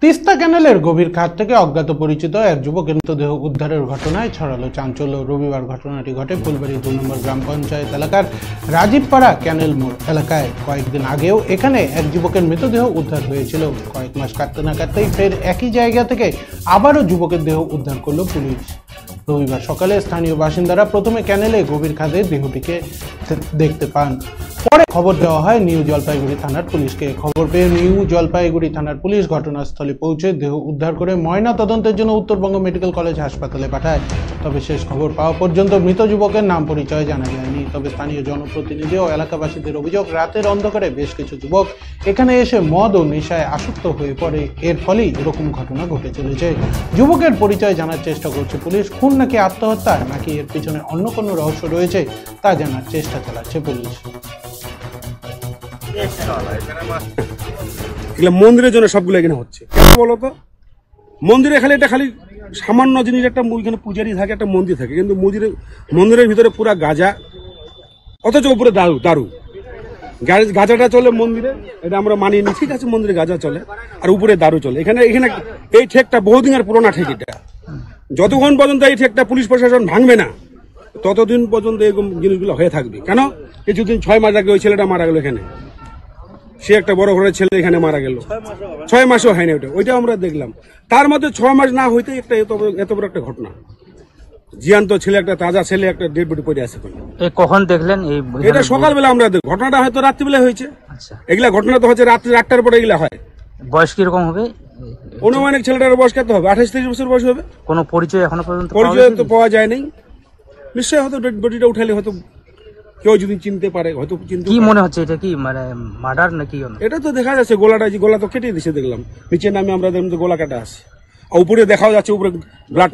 তিস্তা ক্যানেলের গভীর খাত থেকে অজ্ঞাত পরিচিত এক যুবকের মৃতদেহ উদ্ধারের ঘটনায় ছড়ালো চাঞ্চল্য। রবিবার ঘটনাটি ঘটে ফুলবাড়ি 2 নম্বর গ্রাম পঞ্চায়েত এলাকার রাজীবপাড়া ক্যানেল মোড় এলাকায়। কয়েকদিন আগেও এখানে এক যুবকের মৃতদেহ উদ্ধার হয়েছিল। কয়েক মাস কাটতে না কাটতেই ফের একই জায়গা থেকে আবারও যুবকের দেহ উদ্ধার করল পুলিশ। রবিবার সকালে স্থানীয় বাসিন্দারা প্রথমে ক্যানেলে গভীর খাদে দেহটিকে দেখতে পান। পরে খবর দেওয়া হয় নিউ জলপাইগুড়ি থানার পুলিশকে। খবর পেয়ে নিউ জলপাইগুড়ি থানার পুলিশ ঘটনাস্থলে পৌঁছে দেহ উদ্ধার করে ময়না তদন্তের জন্য উত্তরবঙ্গ মেডিকেল কলেজ হাসপাতালে পাঠায়। তবে শেষ খবর পাওয়া পর্যন্ত মৃত যুবকের নাম পরিচয় জানা যায়নি। তবে স্থানীয় জনপ্রতিনিধি ও এলাকাবাসীদের অভিযোগ, রাতের অন্ধকারে বেশ কিছু যুবক এখানে এসে মদ ও নেশায় আসক্ত হয়ে পড়ে। এর ফলেই এরকম ঘটনা ঘটে চলেছে। যুবকের পরিচয় জানার চেষ্টা করছে পুলিশ। খুন নাকি আত্মহত্যা নাকি এর পিছনে অন্য কোনো রহস্য রয়েছে তা জানার চেষ্টা চালাচ্ছে পুলিশ। মন্দিরের জন্য সবগুলো এখানে হচ্ছে কেন বলতো? মন্দিরে খালি এটা খালি সামান্য জিনিস, একটা ওইখানে পূজারি থাকে, একটা মন্দির থাকে, কিন্তু মন্দিরের ভিতরে পুরা গাঁজা, অথচ উপরে দারু গাঁজাটা চলে মন্দিরে, এটা আমরা মানিয়ে নিই, ঠিক আছে, মন্দিরে গাঁজা চলে আর উপরে দারু চলে। এখানে এই ঠেকটা বহুদিনের পুরোনো ঠেক। এটা যতক্ষণ পর্যন্ত এই ঠেকটা পুলিশ প্রশাসন ভাঙবে না ততদিন পর্যন্ত এরকম জিনিসগুলো হয়ে থাকবে। কেন কিছুদিন 6 মাস আগে ওই ছেলেটা মারা গেল এখানে, সে একটা বড় ঘরের ছেলে এখানে মারা গেল, 6 মাসও হয়নি ওইটা আমরা দেখলাম। তার মধ্যে 6 মাস না হইতে একটা এত বড় একটা ঘটনা, জিয়ান্ত ছেলে, একটা তাজা ছেলে, একটা ডেড বডি পড়ে আছে। কখন দেখলেন? এটা সকালবেলা আমরা দেখি, ঘটনাটা হয়তো রাত্রিবেলা হয়েছে। এগুলা ঘটনা তো হচ্ছে রাত্রি 8টার পরে এগুলা হয়। বয়স কিরকম হবে? অনুমানিক ছেলেটার বয়স কত হবে? 28-30 বছর বয়স হবে। কোনো পরিচয় এখনো পর্যন্ত তো পাওয়া যায় নাই। নিশ্চয়ই হয়তো ডেড বডিটা উঠালে হয়তো কেউ যদি চিনতে পারে, হয়তো চিনতে। কি মনে হচ্ছে এটা কি মানে মার্ডার নাকি? এটা তো দেখা যাচ্ছে গোলা তো কেটে দিছে, দেখলাম নিচে নামে আমরা দেখলাম যে গোলা কাটা আছে, আর উপরে দেখাও যাচ্ছে উপরে ব্লাড।